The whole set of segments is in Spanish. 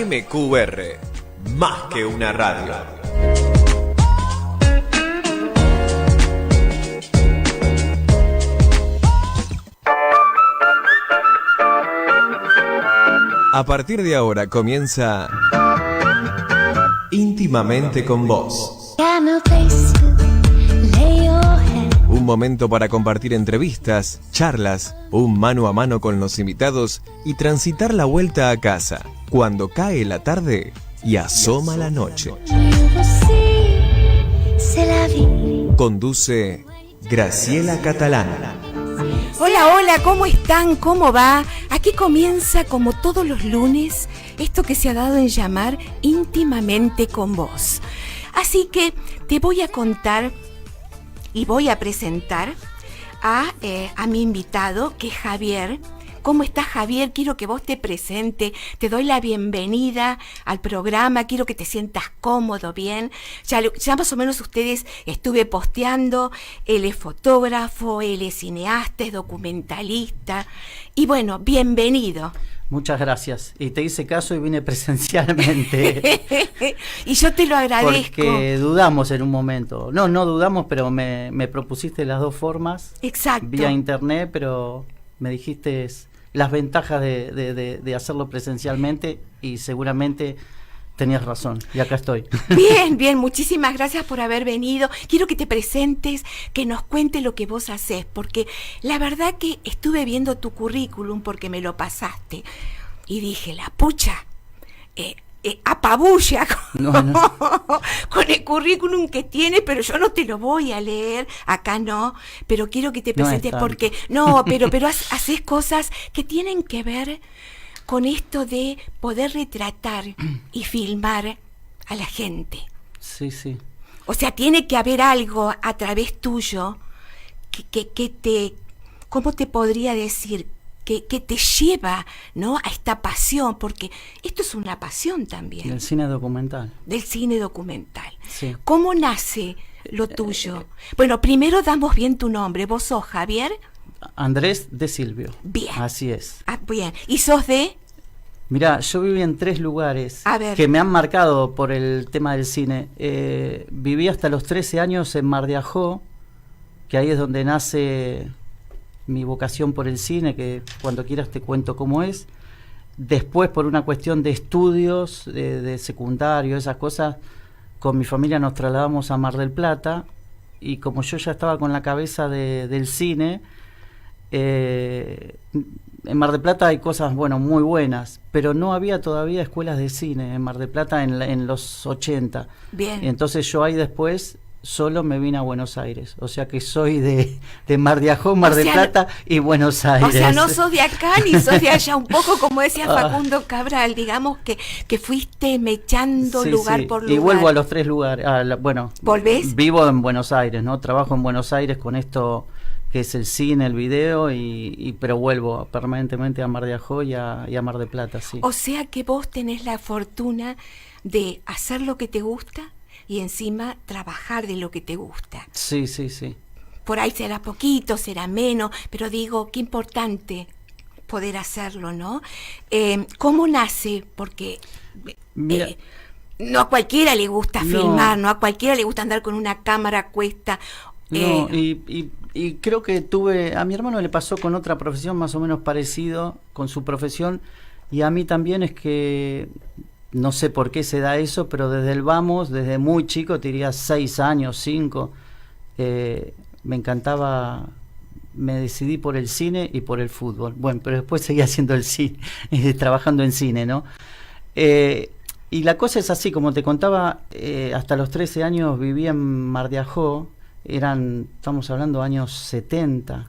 MQR, más que una radio. A partir de ahora comienza Íntimamente con vos. Un momento para compartir entrevistas, charlas, un mano a mano con los invitados y transitar la vuelta a casa, cuando cae la tarde y asoma la noche. Conduce Graciela Catalán. Hola, hola, ¿cómo están? ¿Cómo va? Aquí comienza, como todos los lunes, esto que se ha dado en llamar Íntimamente con vos. Así que te voy a contar y voy a presentar a mi invitado, que es Javier. ¿Cómo estás, Javier? Quiero que vos te presentes, te doy la bienvenida al programa, quiero que te sientas cómodo, bien. Ya más o menos ustedes estuve posteando, él es fotógrafo, él es cineasta, es documentalista, y bueno, bienvenido. Muchas gracias. Y te hice caso y vine presencialmente. Y yo te lo agradezco. Porque dudamos en un momento. No dudamos, pero me propusiste las dos formas. Exacto. Vía internet, pero me dijiste las ventajas de hacerlo presencialmente y seguramente tenías razón. Y acá estoy. Bien, muchísimas gracias por haber venido. Quiero que te presentes, que nos cuentes lo que vos hacés, porque la verdad que estuve viendo tu currículum porque me lo pasaste y dije, la pucha, apabulla con el currículum que tiene, pero yo no te lo voy a leer, acá no, pero quiero que te presentes porque, pero haces cosas que tienen que ver con esto de poder retratar y filmar a la gente. Sí. O sea, tiene que haber algo a través tuyo que te, ¿cómo te podría decir? Que te lleva, ¿no?, a esta pasión, porque esto es una pasión también. Del cine documental. Del cine documental. Sí. ¿Cómo nace lo tuyo? Bueno, primero damos bien tu nombre. ¿Vos sos Javier? Andrés de Silvio. Bien. Así es. Bien. ¿Y sos de...? Mirá, yo viví en 3 lugares que me han marcado por el tema del cine. Viví hasta los 13 años en Mar de Ajó, que ahí es donde nace mi vocación por el cine, que cuando quieras te cuento cómo es. Después, por una cuestión de estudios, de secundario, esas cosas, con mi familia nos trasladamos a Mar del Plata, y como yo ya estaba con la cabeza del cine, en Mar del Plata hay cosas, muy buenas, pero no había todavía escuelas de cine en Mar del Plata en los 80. Bien. Entonces yo ahí después solo me vine a Buenos Aires, o sea que soy de Mar de Ajó, Mar del Plata y Buenos Aires. O sea, no sos de acá ni sos de allá, un poco como decía Facundo Cabral, digamos que fuiste mechando lugar por lugar. Y vuelvo a los 3 lugares. ¿Volvés? Vivo en Buenos Aires, ¿no? Trabajo en Buenos Aires con esto que es el cine, el video, pero vuelvo permanentemente a Mar de Ajó y a Mar del Plata, sí. O sea que vos tenés la fortuna de hacer lo que te gusta y encima trabajar de lo que te gusta. Sí. Por ahí será poquito, será menos, pero digo, qué importante poder hacerlo, ¿no? ¿Cómo nace? Porque no a cualquiera le gusta filmar, no a cualquiera le gusta andar con una cámara a cuesta. Y creo que a mi hermano le pasó con otra profesión más o menos parecido, con su profesión, y a mí también es que no sé por qué se da eso, pero desde muy chico, te diría 6 años, 5, me encantaba, me decidí por el cine y por el fútbol. Bueno, pero después seguí haciendo el cine, trabajando en cine, ¿no? Y la cosa es así, como te contaba, hasta los 13 años viví en Mar de Ajó. Estamos hablando años 70,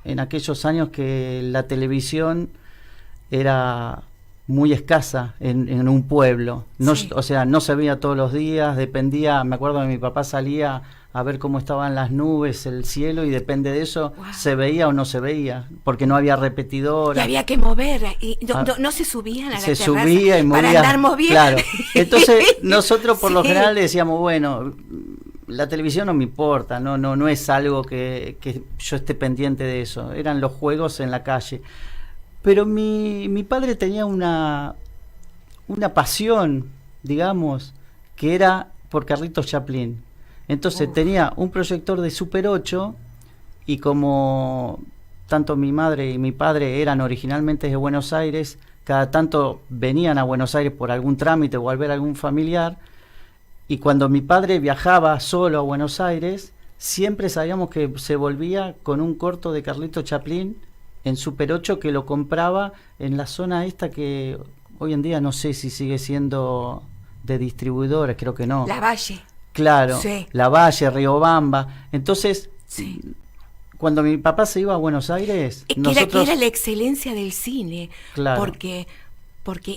en aquellos años que la televisión era muy escasa en un pueblo, Sí. O sea, no se veía todos los días, dependía, me acuerdo que mi papá salía a ver cómo estaban las nubes, el cielo, y depende de eso se veía o no se veía, porque no había repetidora. Y había que mover, y no se subían a la terraza. Se subía y movía. Para andar moviendo. Claro. Entonces nosotros por lo Sí. general decíamos, bueno, la televisión no me importa, no es algo que yo esté pendiente de eso, eran los juegos en la calle. Pero mi padre tenía una pasión, digamos, que era por Carlitos Chaplin. Entonces tenía un proyector de Super 8 y como tanto mi madre y mi padre eran originalmente de Buenos Aires, cada tanto venían a Buenos Aires por algún trámite o al ver a algún familiar, y cuando mi padre viajaba solo a Buenos Aires, siempre sabíamos que se volvía con un corto de Carlitos Chaplin en Super 8 que lo compraba en la zona esta que hoy en día no sé si sigue siendo de distribuidores, creo que no. La Valle. Claro, Sí. La Valle, Riobamba. Entonces, Sí. cuando mi papá se iba a Buenos Aires, Que nosotros... era la excelencia del cine, Claro. porque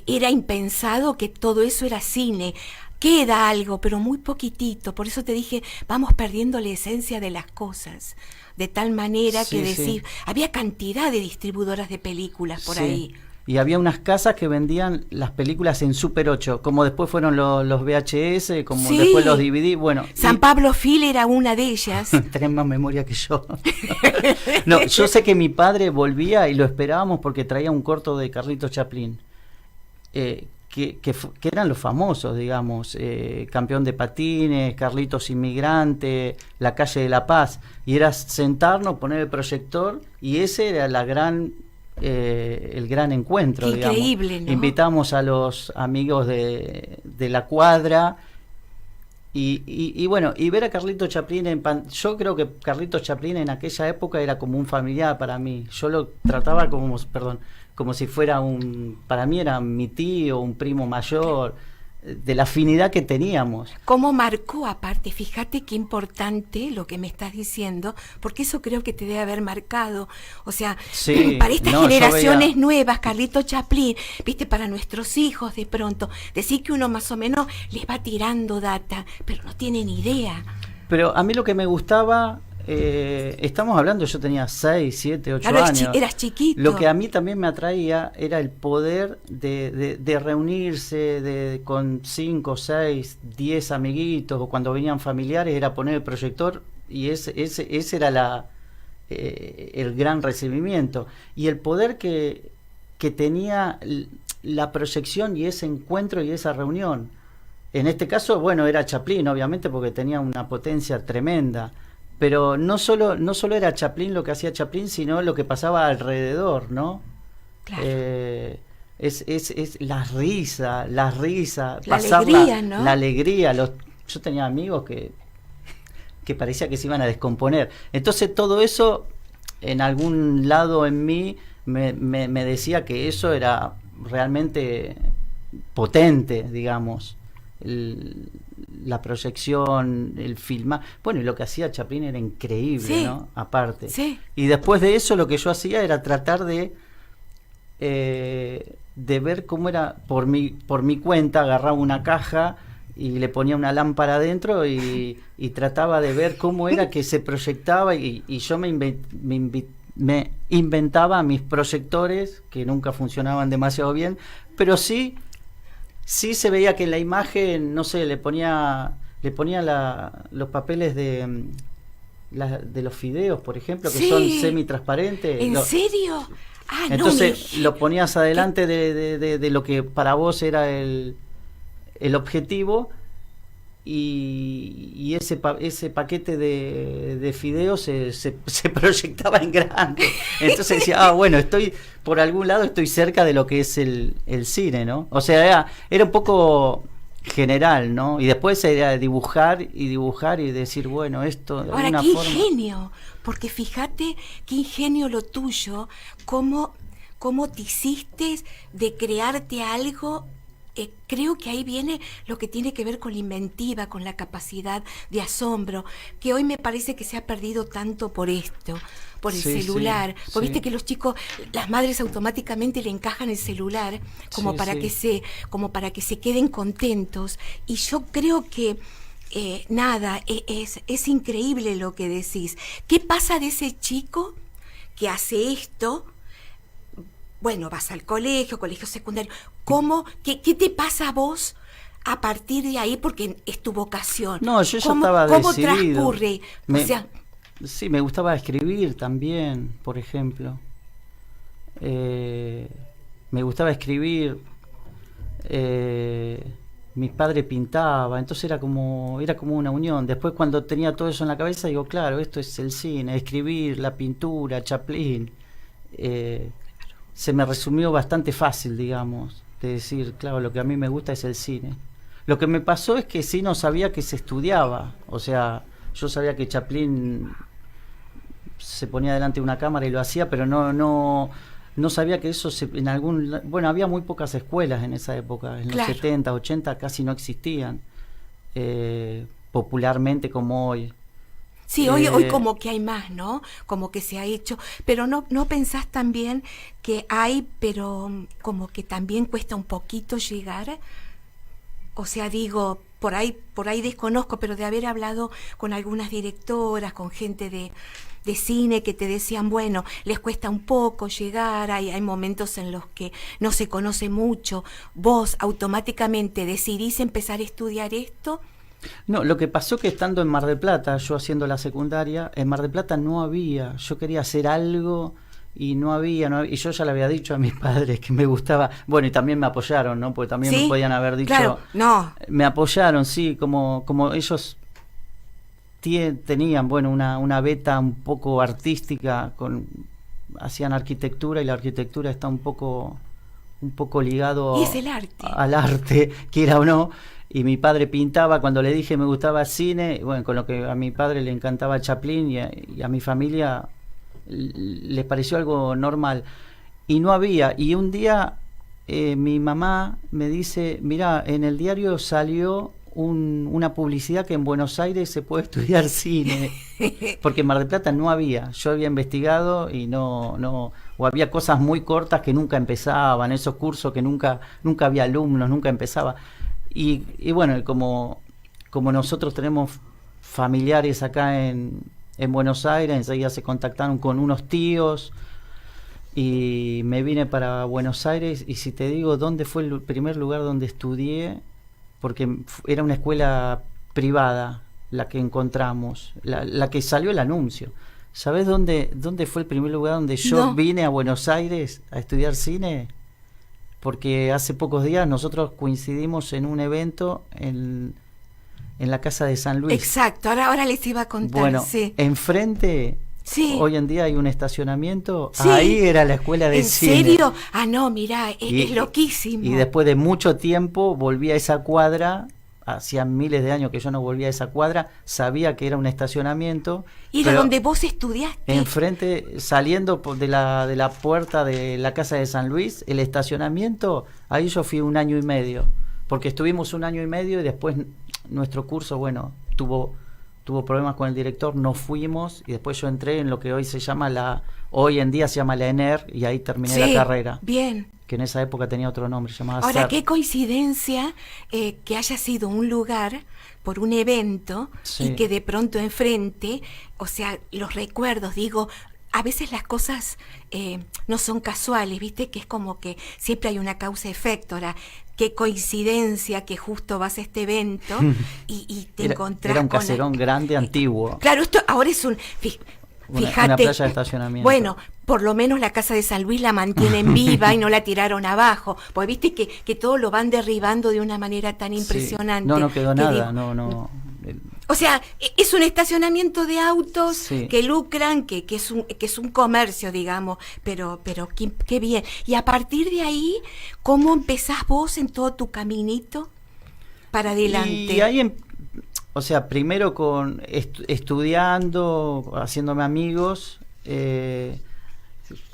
era impensado que todo eso era cine. Queda algo, pero muy poquitito. Por eso te dije, vamos perdiendo la esencia de las cosas. De tal manera Sí, que sí. decir, había cantidad de distribuidoras de películas por Sí. ahí. Y había unas casas que vendían las películas en Super 8, como después fueron los VHS, como Sí. después los DVD. Bueno, San Pablo Fil era una de ellas. tenés más memoria que yo. No, yo sé que mi padre volvía y lo esperábamos porque traía un corto de Carlitos Chaplin, que eran los famosos, digamos, Campeón de Patines, Carlitos Inmigrante, La Calle de la Paz, y era sentarnos, poner el proyector, y ese era el gran encuentro, Qué digamos. increíble, ¿no? Invitamos a los amigos de la cuadra. Y bueno, y ver a Carlitos Chaplin yo creo que Carlitos Chaplin en aquella época era como un familiar para mí. Yo lo trataba como si fuera para mí era mi tío, un primo mayor, de la afinidad que teníamos. ¿Cómo marcó aparte? Fíjate qué importante lo que me estás diciendo, porque eso creo que te debe haber marcado. O sea, Sí, para estas no, yo generaciones veía- nuevas, Carlito Chaplin, viste, para nuestros hijos de pronto, decir que uno más o menos les va tirando data, pero no tienen idea. Pero a mí lo que me gustaba, estamos hablando, yo tenía 6, 7, 8 Claro, años. eras chiquito. Lo que a mí también me atraía era el poder de reunirse con 5, 6, 10 amiguitos, o cuando venían familiares era poner el proyector y ese era el gran recibimiento. Y el poder que tenía la proyección y ese encuentro y esa reunión. En este caso, bueno, era Chaplin, obviamente, porque tenía una potencia tremenda. Pero no solo era Chaplin lo que hacía Chaplin, sino lo que pasaba alrededor, ¿no? Claro. Es la risa, La pasarla- alegría, ¿no? La alegría. Yo tenía amigos que parecía que se iban a descomponer. Entonces todo eso, en algún lado en mí, me decía que eso era realmente potente, digamos. La proyección, el filmar. Bueno, y lo que hacía Chaplin era increíble, Sí. ¿no? Aparte. Sí. Y después de eso, lo que yo hacía era tratar de ver cómo era por mi cuenta, agarraba una caja y le ponía una lámpara adentro y trataba de ver cómo era que se proyectaba y yo me inventaba mis proyectores que nunca funcionaban demasiado bien, pero sí se veía que en la imagen, no sé, le ponía los papeles de los fideos, por ejemplo, que Sí. son semitransparentes. ¿En serio? Ah, Entonces no, lo ponías adelante de lo que para vos era el objetivo y ese paquete de fideos se proyectaba en grande. Entonces decía, bueno, por algún lado estoy cerca de lo que es el cine, ¿no? O sea, era un poco general, ¿no? Y después era dibujar y decir, bueno, esto de Ahora, alguna qué forma... ingenio, porque fíjate qué ingenio lo tuyo, cómo te hiciste de crearte algo. Creo que ahí viene lo que tiene que ver con la inventiva, con la capacidad de asombro, que hoy me parece que se ha perdido tanto por esto, por el Sí, celular. sí, Porque sí. viste que los chicos, las madres automáticamente le encajan el celular como Sí, para sí. como para que se queden contentos. Y yo creo que es increíble lo que decís. ¿Qué pasa de ese chico que hace esto? Bueno, vas al colegio secundario. ¿Qué te pasa a vos a partir de ahí? Porque es tu vocación. No, yo ya estaba ¿Cómo decidido. transcurre? Sí, me gustaba escribir también, por ejemplo. Me gustaba escribir. mis padres pintaban, entonces era como una unión. Después cuando tenía todo eso en la cabeza, digo, claro, esto es el cine, escribir, la pintura, Chaplin. Se me resumió bastante fácil, digamos, de decir, claro, lo que a mí me gusta es el cine. Lo que me pasó es que sí no sabía que se estudiaba, o sea, yo sabía que Chaplin se ponía delante de una cámara y lo hacía, pero no sabía que eso bueno, había muy pocas escuelas en esa época, en Claro. los 70, 80 casi no existían popularmente como hoy. Sí, hoy como que hay más, ¿no? Como que se ha hecho, pero no pensás también que hay, pero como que también cuesta un poquito llegar. O sea, digo, por ahí desconozco, pero de haber hablado con algunas directoras, con gente de cine que te decían, bueno, les cuesta un poco llegar, hay momentos en los que no se conoce mucho. Vos automáticamente decidís empezar a estudiar esto. No, lo que pasó que estando en Mar del Plata, yo haciendo la secundaria, en Mar del Plata no había, yo quería hacer algo y no había, y yo ya le había dicho a mis padres que me gustaba, bueno, y también me apoyaron, ¿no? Porque también ¿Sí? me podían haber dicho, Claro, no. me apoyaron, sí, como ellos tenían, bueno, una beta un poco artística, hacían arquitectura y la arquitectura está un poco ligado Y es el arte. al arte, quiera o no. Y mi padre pintaba, cuando le dije me gustaba cine, bueno, con lo que a mi padre le encantaba Chaplin y a mi familia les pareció algo normal. Y no había, y un día mi mamá me dice, mirá, en el diario salió una publicidad que en Buenos Aires se puede estudiar cine, porque en Mar del Plata no había, yo había investigado y no, o había cosas muy cortas que nunca empezaban, esos cursos que nunca había alumnos, nunca empezaba. Y bueno, como nosotros tenemos familiares acá en Buenos Aires, enseguida se contactaron con unos tíos y me vine para Buenos Aires. Y si te digo dónde fue el primer lugar donde estudié, porque era una escuela privada la que encontramos, la que salió el anuncio. ¿Sabés dónde fue el primer lugar donde yo vine a Buenos Aires a estudiar cine? Porque hace pocos días nosotros coincidimos en un evento en la Casa de San Luis. Exacto, ahora les iba a contar. Bueno, sí. Enfrente, sí. Hoy en día hay un estacionamiento, sí. Ahí era la escuela de cine. ¿En serio? Ah, no, mirá, es loquísimo. Y después de mucho tiempo volví a esa cuadra, hacía miles de años que yo no volvía a esa cuadra, sabía que era un estacionamiento. ¿Y de donde vos estudiaste? Enfrente, saliendo de la puerta de la Casa de San Luis, el estacionamiento, ahí yo fui 1 año y medio, porque estuvimos 1 año y medio y después nuestro curso, bueno, tuvo problemas con el director, no fuimos y después yo entré en lo que hoy hoy en día se llama la ENER y ahí terminé la carrera. Bien. Que en esa época tenía otro nombre, se llamaba Ahora, CER. qué coincidencia que haya sido un lugar por un evento y que de pronto enfrente, o sea, los recuerdos, digo, a veces las cosas no son casuales, ¿viste? Que es como que siempre hay una causa-efecto. Ahora, qué coincidencia que justo vas a este evento y te encontrás Era un caserón grande, antiguo. Claro, esto ahora es fíjate, una playa de estacionamiento. Bueno, por lo menos la Casa de San Luis la mantienen viva y no la tiraron abajo, porque viste que todo lo van derribando de una manera tan impresionante. No quedó nada, no. O sea, es un estacionamiento de autos que lucran, que es un comercio, digamos, pero qué bien. Y a partir de ahí, ¿cómo empezás vos en todo tu caminito para adelante? Y ahí o sea, primero estudiando, haciéndome amigos,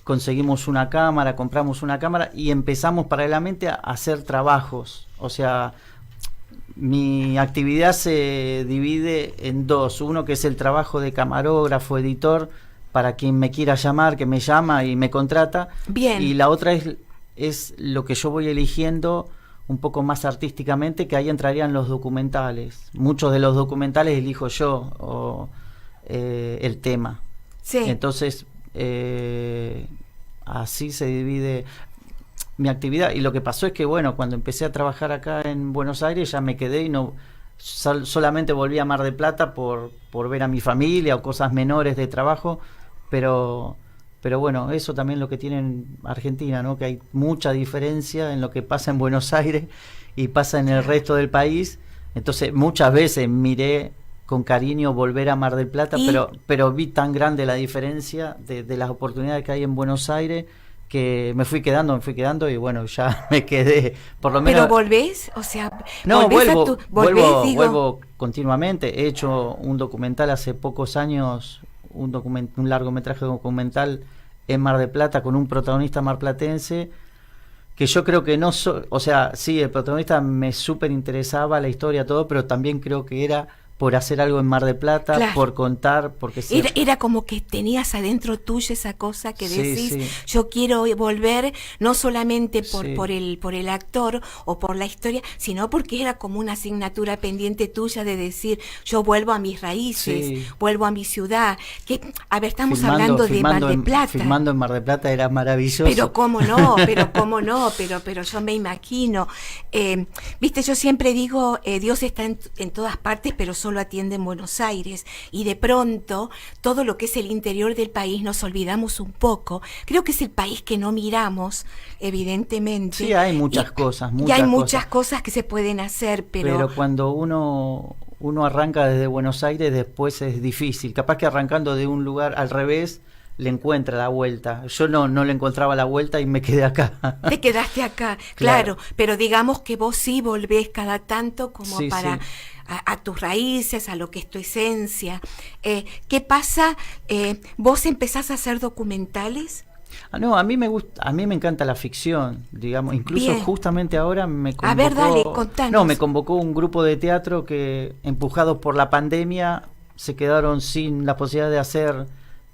conseguimos una cámara, compramos una cámara y empezamos paralelamente a hacer trabajos. O sea, mi actividad se divide en dos. Uno que es el trabajo de camarógrafo, editor, para quien me quiera llamar, que me llama y me contrata. Bien. Y la otra es lo que yo voy eligiendo un poco más artísticamente, que ahí entrarían los documentales. Muchos de los documentales elijo yo el tema. Sí. Entonces, así se divide mi actividad. Y lo que pasó es que, bueno, cuando empecé a trabajar acá en Buenos Aires ya me quedé y no solamente volví a Mar del Plata por ver a mi familia o cosas menores de trabajo, pero Pero bueno, eso también lo que tiene en Argentina, ¿no? Que hay mucha diferencia en lo que pasa en Buenos Aires y pasa en el resto del país. Entonces muchas veces miré con cariño volver a Mar del Plata, pero vi tan grande la diferencia de las oportunidades que hay en Buenos Aires que me fui quedando y bueno, ya me quedé, por lo menos. ¿Pero volvés? O sea, no, volvés, vuelvo continuamente. He hecho un documental hace pocos años, un largometraje documental en Mar del Plata con un protagonista marplatense que yo creo que o sea, sí, el protagonista me súper interesaba la historia, todo, pero también creo que era por hacer algo en Mar del Plata, claro, por contar, porque era como que tenías adentro tuyo esa cosa que decís, sí. Yo quiero volver, no solamente por el actor o por la historia, sino porque era como una asignatura pendiente tuya de decir, yo vuelvo a mis raíces, vuelvo a mi ciudad, que, a ver, estamos hablando de Mar del Plata. Filmando en Mar del Plata era maravilloso. Pero cómo no, pero yo me imagino, viste, yo siempre digo, Dios está en todas partes, pero solo atiende en Buenos Aires, y de pronto todo lo que es el interior del país nos olvidamos un poco. Creo que es el país que no miramos, evidentemente. Sí, hay muchas cosas. Hay muchas cosas que se pueden hacer, pero cuando uno arranca desde Buenos Aires, después es difícil. Capaz que arrancando de un lugar al revés le encuentra la vuelta. Yo no le encontraba la vuelta y me quedé acá. Te quedaste acá, claro, pero digamos que vos sí volvés cada tanto como para... Sí. A tus raíces, a lo que es tu esencia. ¿Qué pasa? ¿Vos empezás a hacer documentales? No, a mí me encanta la ficción, digamos. Incluso bien. Justamente ahora me convocó... A ver, dale, contanos. No, me convocó un grupo de teatro que, empujados por la pandemia, se quedaron sin la posibilidad de hacer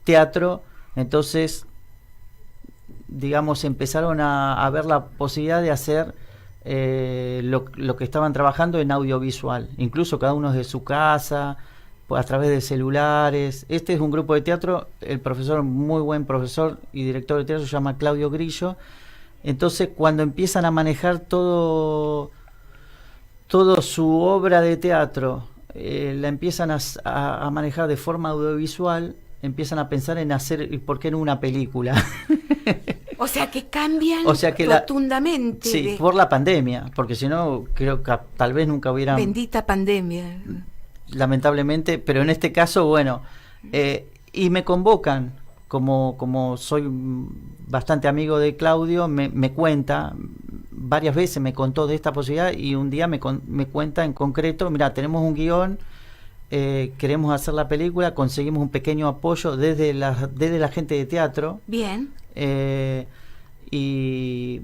teatro. Entonces, digamos, empezaron a ver la posibilidad de hacer... lo que estaban trabajando en audiovisual, incluso cada uno de su casa, a través de celulares. Este es un grupo de teatro, el profesor, muy buen profesor y director de teatro, se llama Claudio Grillo. Entonces, cuando empiezan a manejar todo su obra de teatro, la empiezan a manejar de forma audiovisual, empiezan a pensar en hacer, ¿por qué no una película? O sea que cambian rotundamente. Sí, por la pandemia, porque si no, creo que tal vez nunca hubieran... Bendita pandemia. Lamentablemente, pero en este caso, bueno, y me convocan, como soy bastante amigo de Claudio, me cuenta, varias veces me contó de esta posibilidad y un día me cuenta en concreto, mira, tenemos un guión, queremos hacer la película, conseguimos un pequeño apoyo desde la gente de teatro. Bien. Y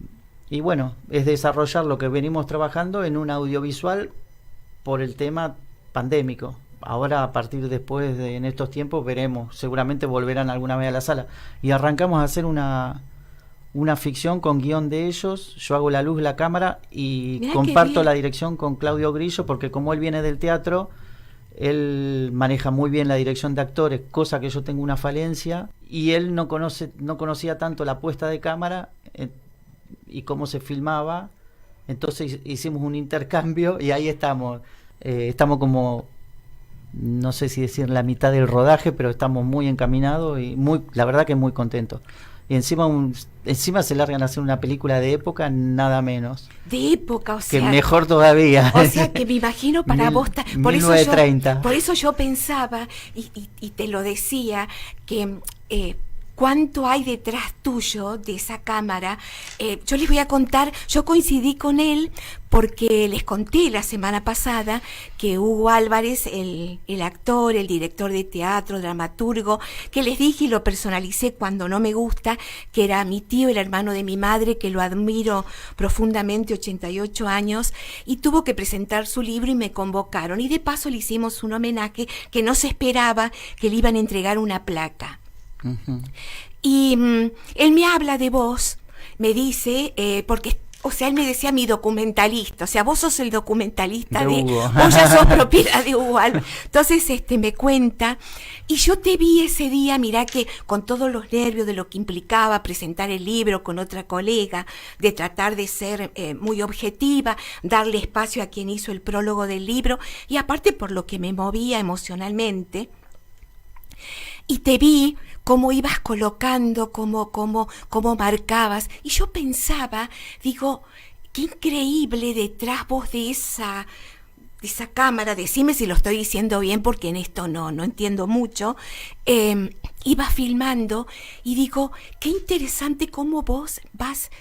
bueno, es desarrollar lo que venimos trabajando en un audiovisual por el tema pandémico. Ahora, a partir después en estos tiempos, veremos, seguramente volverán alguna vez a la sala. Y arrancamos a hacer una ficción con guión de ellos. Yo hago la luz, la cámara y mirá, comparto la dirección con Claudio Grillo, porque como él viene del teatro, él maneja muy bien la dirección de actores, cosa que yo tengo una falencia, y él no conocía tanto la puesta de cámara y cómo se filmaba. Entonces hicimos un intercambio y ahí estamos. Estamos como, no sé si decir la mitad del rodaje, pero estamos muy encaminados y la verdad que muy contentos. Y encima se largan a hacer una película de época, nada menos. De época, o sea. Que mejor todavía. O sea, que me imagino para vos... Por 1930. Por eso yo pensaba, y te lo decía, que... ¿cuánto hay detrás tuyo de esa cámara? Yo les voy a contar, yo coincidí con él porque les conté la semana pasada que Hugo Álvarez, el actor, el director de teatro, dramaturgo, que les dije y lo personalicé cuando no me gusta, que era mi tío, el hermano de mi madre, que lo admiro profundamente, 88 años, y tuvo que presentar su libro y me convocaron. Y de paso le hicimos un homenaje que no se esperaba, que le iban a entregar una placa. Uh-huh. Y él me habla de vos, me dice, porque, o sea, él me decía mi documentalista, o sea, vos sos el documentalista de Hugo. Vos ya sos propiedad de Hugo. Entonces, me cuenta, y yo te vi ese día, mirá que con todos los nervios de lo que implicaba presentar el libro con otra colega, de tratar de ser muy objetiva, darle espacio a quien hizo el prólogo del libro, y aparte por lo que me movía emocionalmente, y te vi cómo ibas colocando, cómo marcabas. Y yo pensaba, digo, qué increíble detrás vos de esa cámara, decime si lo estoy diciendo bien porque en esto no entiendo mucho, iba filmando y digo, qué interesante cómo vos vas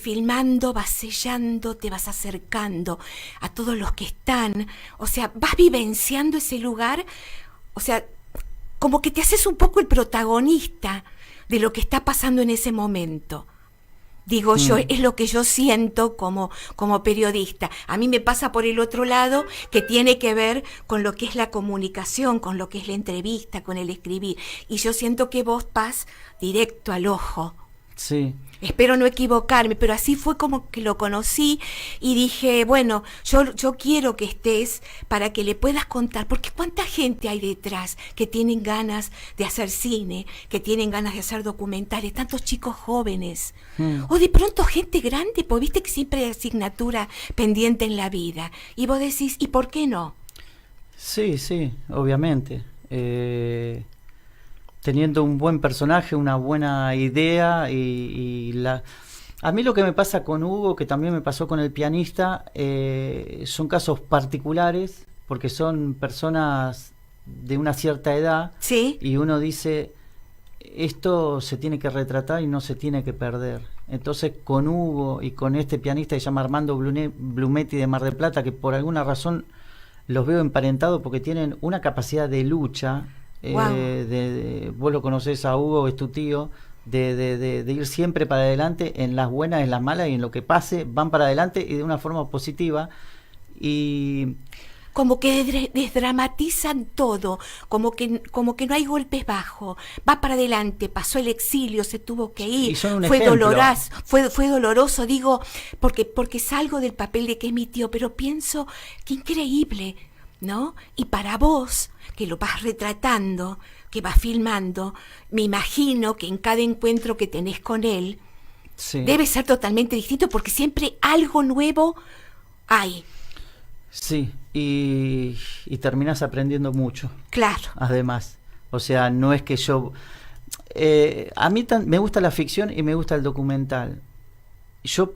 filmando, vas sellando, te vas acercando a todos los que están, o sea, vas vivenciando ese lugar, o sea, como que te haces un poco el protagonista de lo que está pasando en ese momento. Digo yo, es lo que yo siento como periodista. A mí me pasa por el otro lado, que tiene que ver con lo que es la comunicación, con lo que es la entrevista, con el escribir. Y yo siento que vos vas directo al ojo. Sí. Espero no equivocarme, pero así fue como que lo conocí y dije, bueno, yo quiero que estés para que le puedas contar, porque cuánta gente hay detrás que tienen ganas de hacer cine, que tienen ganas de hacer documentales, tantos chicos jóvenes, o de pronto gente grande, pues viste que siempre hay asignatura pendiente en la vida, y vos decís, ¿y por qué no? Sí, obviamente. Teniendo un buen personaje, una buena idea a mí lo que me pasa con Hugo, que también me pasó con el pianista, son casos particulares porque son personas de una cierta edad. ¿Sí? Y uno dice, esto se tiene que retratar y no se tiene que perder. Entonces con Hugo y con este pianista que se llama Armando Blumetti de Mar del Plata, que por alguna razón los veo emparentados porque tienen una capacidad de lucha. Wow. Vos lo conocés a Hugo, es tu tío, de ir siempre para adelante en las buenas, en las malas y en lo que pase, van para adelante y de una forma positiva. Y como que desdramatizan todo, como que no hay golpes bajos, va para adelante, pasó el exilio, se tuvo que ir, fue doloroso, fue doloroso, digo, porque salgo del papel de que es mi tío, pero pienso que increíble, ¿no? Y para vos, que lo vas retratando, que vas filmando, me imagino que en cada encuentro que tenés con él, sí, debe ser totalmente distinto, porque siempre algo nuevo hay. Sí, y terminás aprendiendo mucho. Claro. Además, o sea, no es que yo... a mí me gusta la ficción y me gusta el documental. Yo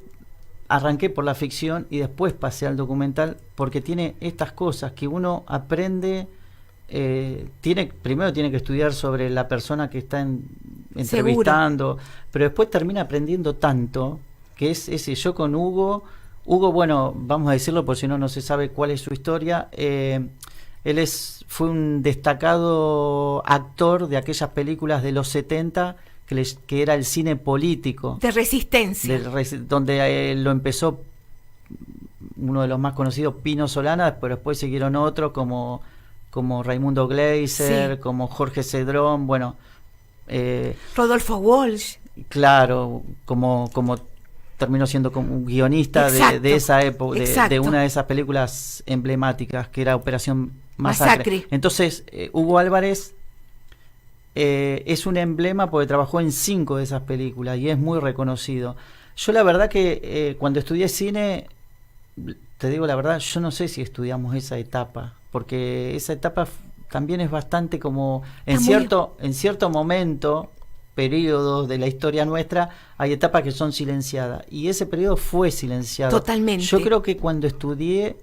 arranqué por la ficción y después pasé al documental porque tiene estas cosas que uno aprende, primero tiene que estudiar sobre la persona que está entrevistando, pero después termina aprendiendo tanto, que es ese. Yo con Hugo, bueno, vamos a decirlo por si no se sabe cuál es su historia. Él fue un destacado actor de aquellas películas de los 70 que era el cine político de resistencia, donde lo empezó uno de los más conocidos, Pino Solana, pero después siguieron otros como Raimundo Gleiser, sí, como Jorge Cedrón, bueno, Rodolfo Walsh, claro, como terminó siendo como un guionista de esa época, de una de esas películas emblemáticas que era Operación Masacre. Entonces, Hugo Álvarez es un emblema porque trabajó en 5 de esas películas y es muy reconocido. Yo la verdad que cuando estudié cine, te digo la verdad, yo no sé si estudiamos esa etapa, porque esa etapa también es bastante como en cierto momento, periodos de la historia nuestra, hay etapas que son silenciadas y ese periodo fue silenciado. Totalmente. Yo creo que cuando estudié,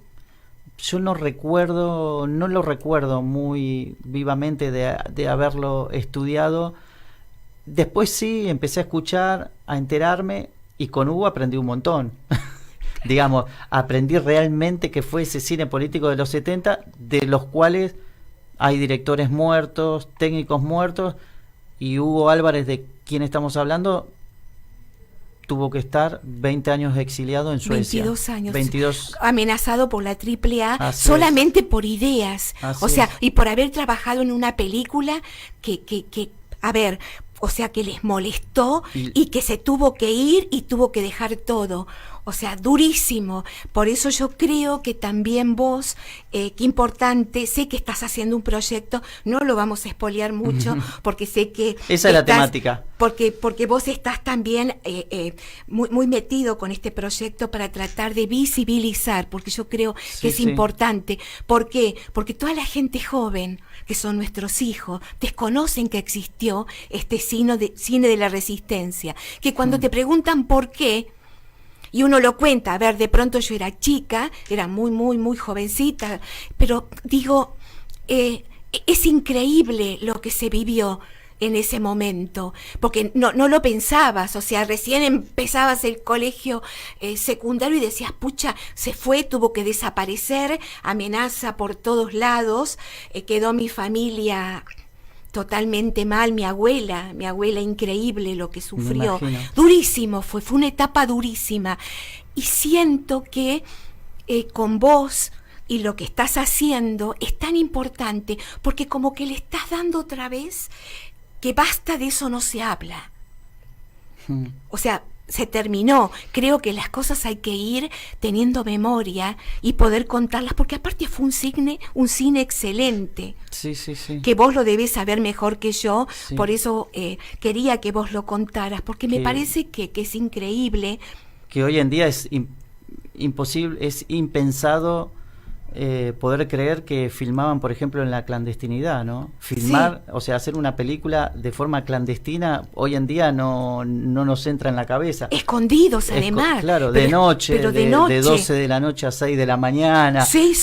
yo no lo recuerdo muy vivamente de haberlo estudiado. Después sí, empecé a escuchar, a enterarme, y con Hugo aprendí un montón. Digamos, aprendí realmente que fue ese cine político de los 70, de los cuales hay directores muertos, técnicos muertos, y Hugo Álvarez, de quien estamos hablando, tuvo que estar 20 años exiliado en Suecia. 22 años. 22. Amenazado por la AAA Así solamente es. Por ideas. Así o sea, es. Y por haber trabajado en una película que a ver, o sea, que les molestó y que se tuvo que ir y tuvo que dejar todo. O sea, durísimo. Por eso yo creo que también vos, qué importante, sé que estás haciendo un proyecto, no lo vamos a espolear mucho, porque sé que... Esa es la temática. Porque vos estás también muy metido con este proyecto para tratar de visibilizar, porque yo creo que es importante. ¿Por qué? Porque toda la gente joven, que son nuestros hijos, desconocen que existió este cine de la resistencia, que cuando te preguntan por qué, y uno lo cuenta, a ver, de pronto yo era chica, era muy jovencita, pero digo, es increíble lo que se vivió en ese momento, porque no lo pensabas, o sea, recién empezabas el colegio secundario y decías, pucha, se fue, tuvo que desaparecer, amenaza por todos lados, quedó mi familia totalmente mal, mi abuela increíble lo que sufrió, durísimo fue una etapa durísima, y siento que con vos y lo que estás haciendo es tan importante, porque como que le estás dando otra vez que basta de eso, no se habla. O sea, se terminó. Creo que las cosas hay que ir teniendo memoria y poder contarlas, porque aparte fue un cine excelente. Sí. Que vos lo debés saber mejor que yo, Sí. por eso quería que vos lo contaras, porque me parece que es increíble. Que hoy en día es imposible, es impensado poder creer que filmaban, por ejemplo, en la clandestinidad, ¿no? Filmar, o sea, hacer una película de forma clandestina, hoy en día no nos entra en la cabeza. Escondidos, además. Claro, de noche, pero de 12 de la noche a 6 de la mañana. Sí.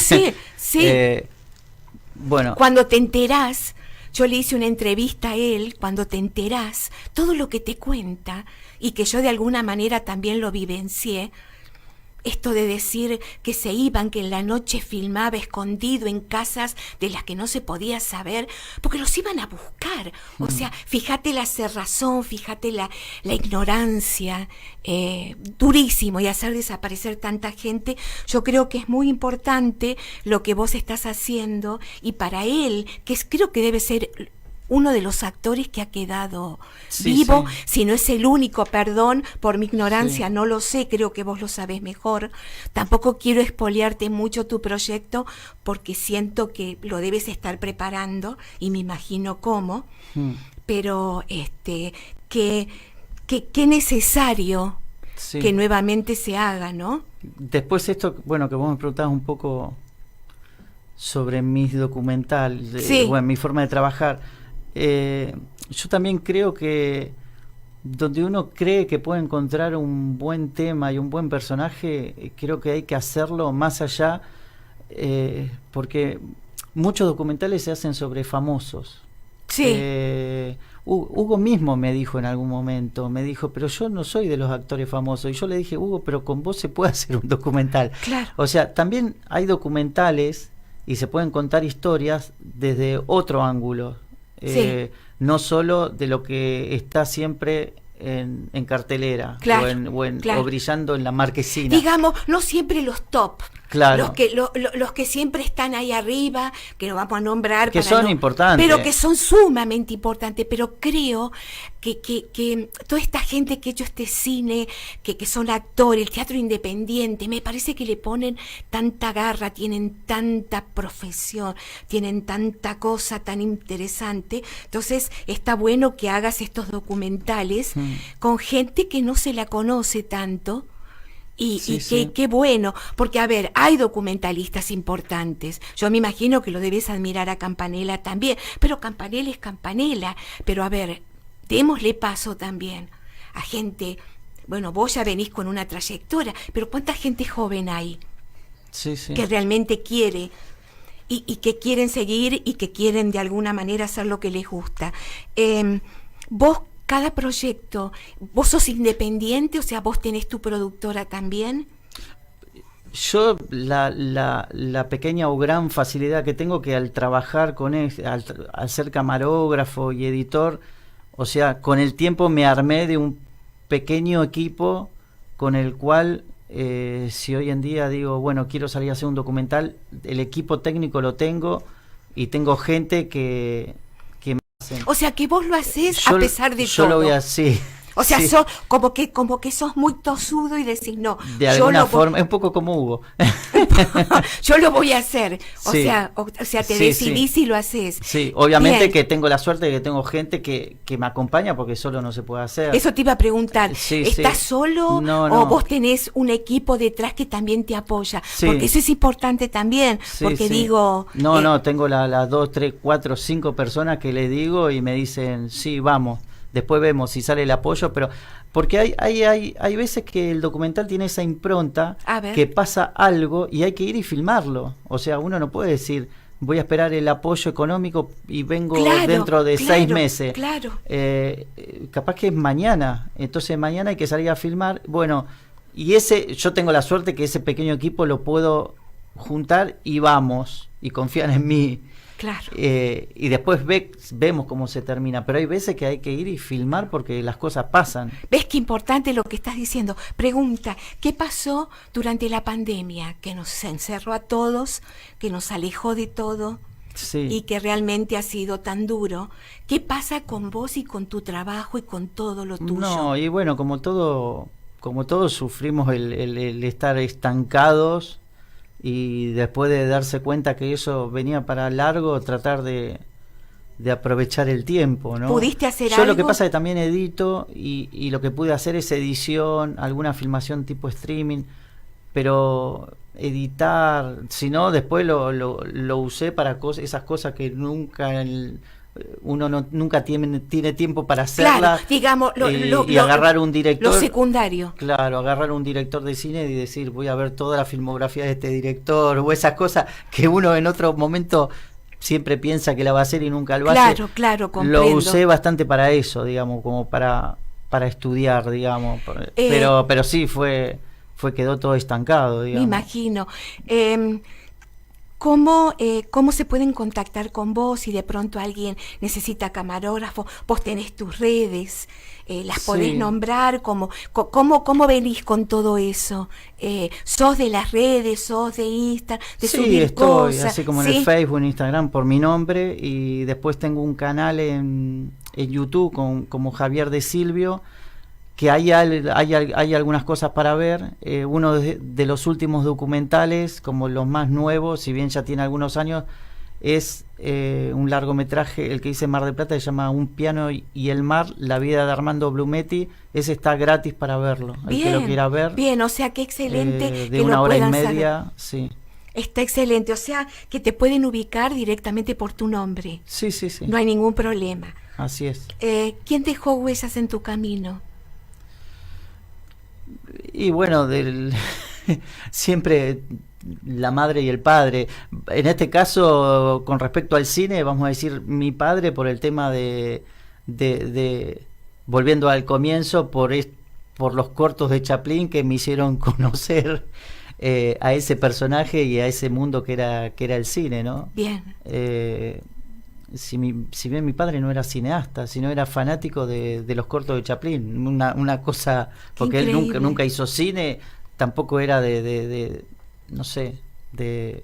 Bueno. Cuando te enterás, yo le hice una entrevista a él, cuando te enterás, todo lo que te cuenta, y que yo de alguna manera también lo vivencié, esto de decir que se iban, que en la noche filmaba escondido en casas de las que no se podía saber, porque los iban a buscar. O sea, fíjate la cerrazón, fíjate la ignorancia, durísimo, y hacer desaparecer tanta gente. Yo creo que es muy importante lo que vos estás haciendo, y para él, creo que debe ser uno de los actores que ha quedado vivo, si no es el único, perdón por mi ignorancia, no lo sé, creo que vos lo sabés mejor. Tampoco quiero espolearte mucho tu proyecto, porque siento que lo debes estar preparando, y me imagino cómo, pero que necesario que nuevamente se haga, ¿no? Después esto, bueno, que vos me preguntabas un poco sobre mis documentales, bueno, mi forma de trabajar. Yo también creo que donde uno cree que puede encontrar un buen tema y un buen personaje, creo que hay que hacerlo más allá, porque muchos documentales se hacen sobre famosos. Hugo mismo me dijo en algún momento, pero yo no soy de los actores famosos, y yo le dije, Hugo, pero con vos se puede hacer un documental. Claro. O sea, también hay documentales y se pueden contar historias desde otro ángulo. No solo de lo que está siempre en cartelera, o brillando en la marquesina. Digamos, no siempre los top. Claro. Los que siempre están ahí arriba, que no vamos a nombrar, que son importantes, pero que son sumamente importantes. Pero creo que toda esta gente que ha hecho este cine, que son actores, el teatro independiente, me parece que le ponen tanta garra, tienen tanta profesión, tienen tanta cosa tan interesante. Entonces está bueno que hagas estos documentales con gente que no se la conoce tanto. Qué bueno, porque a ver, hay documentalistas importantes. Yo me imagino que lo debes admirar a Campanella también, pero Campanella es Campanella. Pero a ver, démosle paso también a gente. Bueno, vos ya venís con una trayectoria, pero ¿cuánta gente joven hay que realmente quiere y que quieren seguir y que quieren de alguna manera hacer lo que les gusta? Vos, cada proyecto, ¿vos sos independiente? O sea, ¿vos tenés tu productora también? Yo la pequeña o gran facilidad que tengo, que al trabajar con él, al ser camarógrafo y editor, o sea, con el tiempo me armé de un pequeño equipo con el cual, si hoy en día digo, bueno, quiero salir a hacer un documental, el equipo técnico lo tengo, y tengo gente que o sea, que vos lo hacés a pesar de todo. Yo lo voy a, sí. O sea, Sí. como que sos muy tosudo y decís, no, De yo alguna lo voy- forma, es un poco como Hugo. yo lo voy a hacer. Sí. O sea, te Sí, decidís sí. y lo haces. Sí, obviamente Bien. que tengo la suerte de que tengo gente que me acompaña porque solo no se puede hacer. Eso te iba a preguntar, Sí, ¿estás sí. solo No, o no. vos tenés un equipo detrás que también te apoya? Sí. Porque eso es importante también, Sí, porque sí. digo... No, tengo las 2, 3, 4, 5 personas que le digo y me dicen, sí, vamos. Después vemos si sale el apoyo, pero porque hay veces que el documental tiene esa impronta A ver. que pasa algo y hay que ir y filmarlo. O sea, uno no puede decir, voy a esperar el apoyo económico y vengo Claro, dentro de claro, 6 meses. claro. Capaz que es mañana, entonces mañana hay que salir a filmar. Bueno, y yo tengo la suerte que ese pequeño equipo lo puedo juntar y vamos, y confían en mí. Claro. Y después vemos cómo se termina, pero hay veces que hay que ir y filmar porque las cosas pasan. ¿Ves qué importante lo que estás diciendo? Pregunta, ¿qué pasó durante la pandemia? Que nos encerró a todos, que nos alejó de todo Sí. y que realmente ha sido tan duro. ¿Qué pasa con vos y con tu trabajo y con todo lo tuyo? No, y bueno, como todos sufrimos el estar estancados y después de darse cuenta que eso venía para largo, tratar de aprovechar el tiempo, ¿no? ¿Pudiste hacer Yo lo que algo? pasa es que también edito y lo que pude hacer es edición, alguna filmación tipo streaming, pero editar, si no, después lo usé para esas cosas que nunca nunca tiene tiempo para hacerlas. Claro, digamos, y agarrar un director. Lo secundario. Claro, agarrar un director de cine y decir, voy a ver toda la filmografía de este director, o esas cosas que uno en otro momento siempre piensa que la va a hacer y nunca lo hace. Claro, comprendo. Lo usé bastante para eso, digamos, como para estudiar, digamos. Pero sí, quedó todo estancado, Me digamos. imagino. ¿Cómo se pueden contactar con vos si de pronto alguien necesita camarógrafo? Vos tenés tus redes, las podés Sí. nombrar. ¿Cómo venís con todo eso? ¿Sos de las redes? ¿Sos de Instagram? ¿De Sí, subir estoy cosas? así como en ¿Sí? el Facebook, en Instagram, por mi nombre, y después tengo un canal en YouTube como Javier de Silvio, que hay algunas cosas para ver. Uno de los últimos documentales, como los más nuevos, si bien ya tiene algunos años, es un largometraje, el que hice en Mar del Plata, se llama Un piano y el mar, la vida de Armando Blumetti. Ese está gratis para verlo, el que lo quiera ver. Bien, o sea, qué excelente De que una lo hora y puedan media, saber. sí. Está excelente, o sea, que te pueden ubicar directamente por tu nombre. Sí. No hay ningún problema. Así es. ¿Quién dejó huellas en tu camino? Y bueno, siempre la madre y el padre. En este caso, con respecto al cine, vamos a decir mi padre por el tema de volviendo al comienzo, por los cortos de Chaplin que me hicieron conocer a ese personaje y a ese mundo que era el cine, ¿no? Bien. Si bien mi padre no era cineasta, sino era fanático de los cortos de Chaplin, una cosa, porque él Increíble. nunca hizo cine, tampoco era no sé, de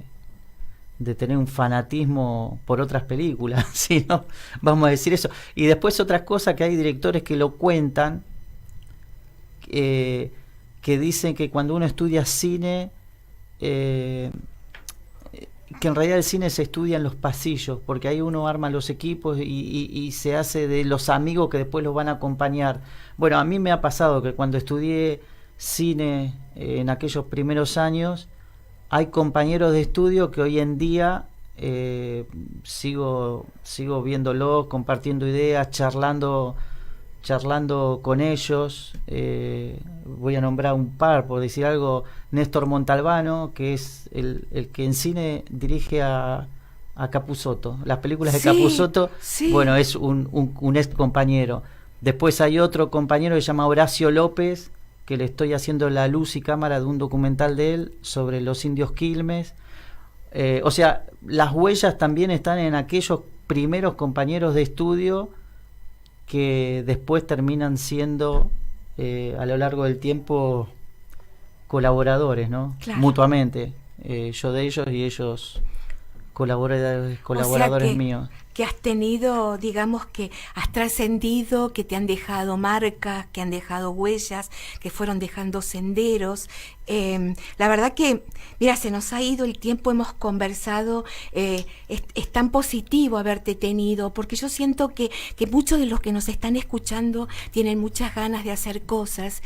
tener un fanatismo por otras películas, sino, vamos a decir eso. Y después otras cosas que hay directores que lo cuentan, que dicen que cuando uno estudia cine, que en realidad el cine se estudia en los pasillos, porque ahí uno arma los equipos y se hace de los amigos que después los van a acompañar. Bueno, a mí me ha pasado que cuando estudié cine en aquellos primeros años, hay compañeros de estudio que hoy en día sigo viéndolos, compartiendo ideas, charlando con ellos. Voy a nombrar un par, por decir algo: Néstor Montalbano, que es el que en cine dirige a Capusotto, las películas de Sí, Capusotto. sí. Bueno, es un ex compañero. Después hay otro compañero que se llama Horacio López, que le estoy haciendo la luz y cámara de un documental de él sobre los indios Quilmes. O sea, las huellas también están en aquellos primeros compañeros de estudio que después terminan siendo a lo largo del tiempo colaboradores, ¿no? Claro. Mutuamente, yo de ellos y ellos colaboradores O sea que míos. que has tenido, digamos que has trascendido, que te han dejado marcas, que han dejado huellas, que fueron dejando senderos. La verdad que, mira, se nos ha ido el tiempo, hemos conversado, es tan positivo haberte tenido, porque yo siento que muchos de los que nos están escuchando tienen muchas ganas de hacer cosas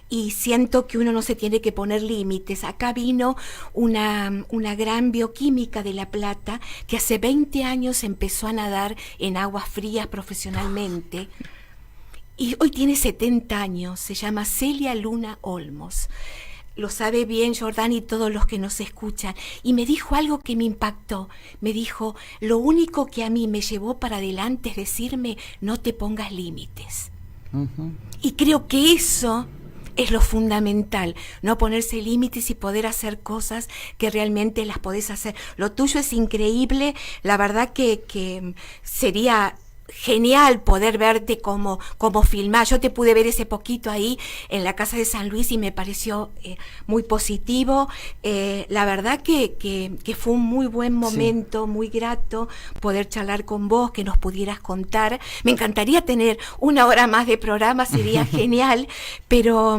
y siento que uno no se tiene que poner límites. Acá vino una gran bioquímica de La Plata que hace 20 años empezó a nadar en aguas frías profesionalmente. Y hoy tiene 70 años, se llama Celia Luna Olmos. Lo sabe bien Jordán y todos los que nos escuchan. Y me dijo algo que me impactó. Me dijo, lo único que a mí me llevó para adelante es decirme, no te pongas límites. Uh-huh. Y creo que eso es lo fundamental, no ponerse límites y poder hacer cosas que realmente las podés hacer. Lo tuyo es increíble, la verdad que sería genial poder verte como filmar. Yo te pude ver ese poquito ahí en la Casa de San Luis y me pareció muy positivo. La verdad que fue un muy buen momento, sí, muy grato poder charlar con vos, que nos pudieras contar. Me encantaría tener 1 hora más de programa, sería genial, pero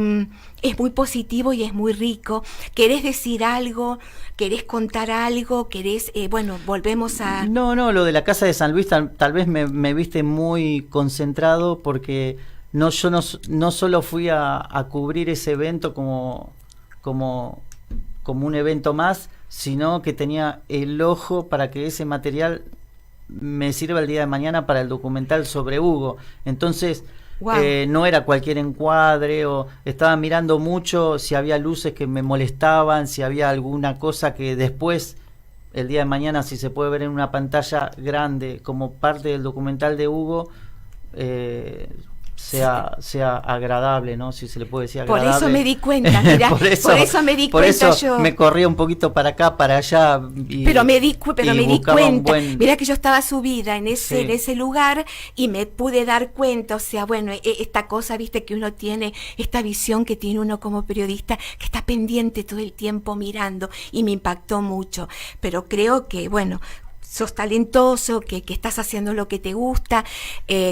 es muy positivo y es muy rico. ¿Querés decir algo? ¿Querés contar algo? ¿Querés, bueno, volvemos a...? No, lo de la Casa de San Luis tal vez me viste muy concentrado porque yo no solo fui a cubrir ese evento como un evento más, sino que tenía el ojo para que ese material me sirva el día de mañana para el documental sobre Hugo. Entonces... Wow. No era cualquier encuadre, o estaba mirando mucho si había luces que me molestaban, si había alguna cosa que después, el día de mañana, si se puede ver en una pantalla grande como parte del documental de Hugo, sea agradable, ¿no? Si se le puede decir agradable. Por eso me di cuenta, mirá, por eso me di cuenta yo. Me corría un poquito para acá, para allá. Pero me di cuenta, mirá que yo estaba subida en ese lugar y me pude dar cuenta, o sea, bueno, esta cosa, viste, que uno tiene, esta visión que tiene uno como periodista, que está pendiente todo el tiempo mirando, y me impactó mucho. Pero creo que, bueno, sos talentoso, que estás haciendo lo que te gusta.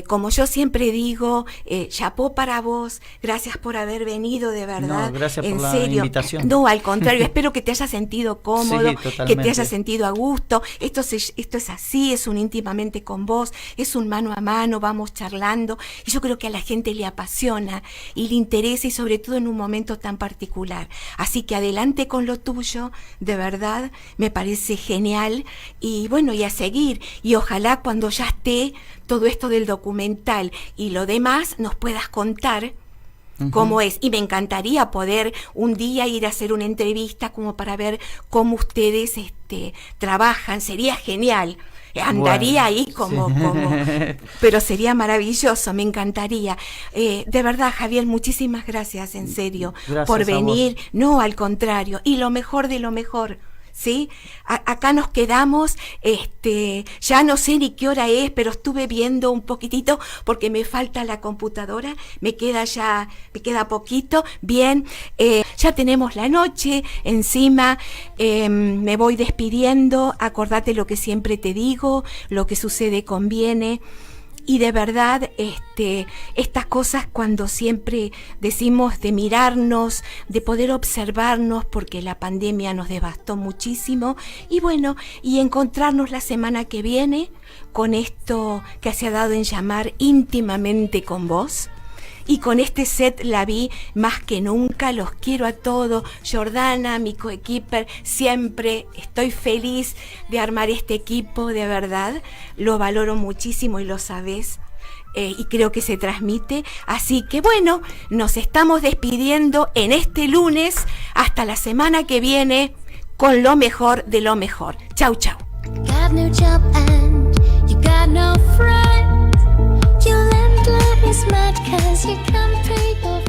Como yo siempre digo, chapó para vos, gracias por haber venido, de verdad. No, gracias en por la serio. invitación. No, al contrario, espero que te hayas sentido cómodo, que te hayas sentido a gusto. Esto es así, es un íntimamente con vos, es un mano a mano, vamos charlando, y yo creo que a la gente le apasiona y le interesa, y sobre todo en un momento tan particular. Así que adelante con lo tuyo, de verdad, me parece genial, y bueno, y a seguir, y ojalá cuando ya esté todo esto del documental y lo demás nos puedas contar cómo es, y me encantaría poder un día ir a hacer una entrevista como para ver cómo ustedes trabajan, sería genial. Andaría ahí como pero sería maravilloso, me encantaría. De verdad, Javier, muchísimas gracias, en serio, gracias por venir. No, al contrario, y lo mejor de lo mejor. ¿Sí? Acá nos quedamos, ya no sé ni qué hora es, pero estuve viendo un poquitito porque me falta la computadora, me queda poquito. Bien, ya tenemos la noche encima, me voy despidiendo. Acordate lo que siempre te digo, lo que sucede conviene. Y de verdad, estas cosas, cuando siempre decimos de mirarnos, de poder observarnos, porque la pandemia nos devastó muchísimo, y bueno, y encontrarnos la semana que viene con esto que se ha dado en llamar íntimamente con vos. Y con este set la vi más que nunca. Los quiero a todos. Jordana, mi coequiper, siempre estoy feliz de armar este equipo, de verdad. Lo valoro muchísimo y lo sabés. Y creo que se transmite. Así que bueno, nos estamos despidiendo en este lunes. Hasta la semana que viene con lo mejor de lo mejor. Chau, chau. Got no job and you got no friends. You landlord is mad 'cause you can't pay your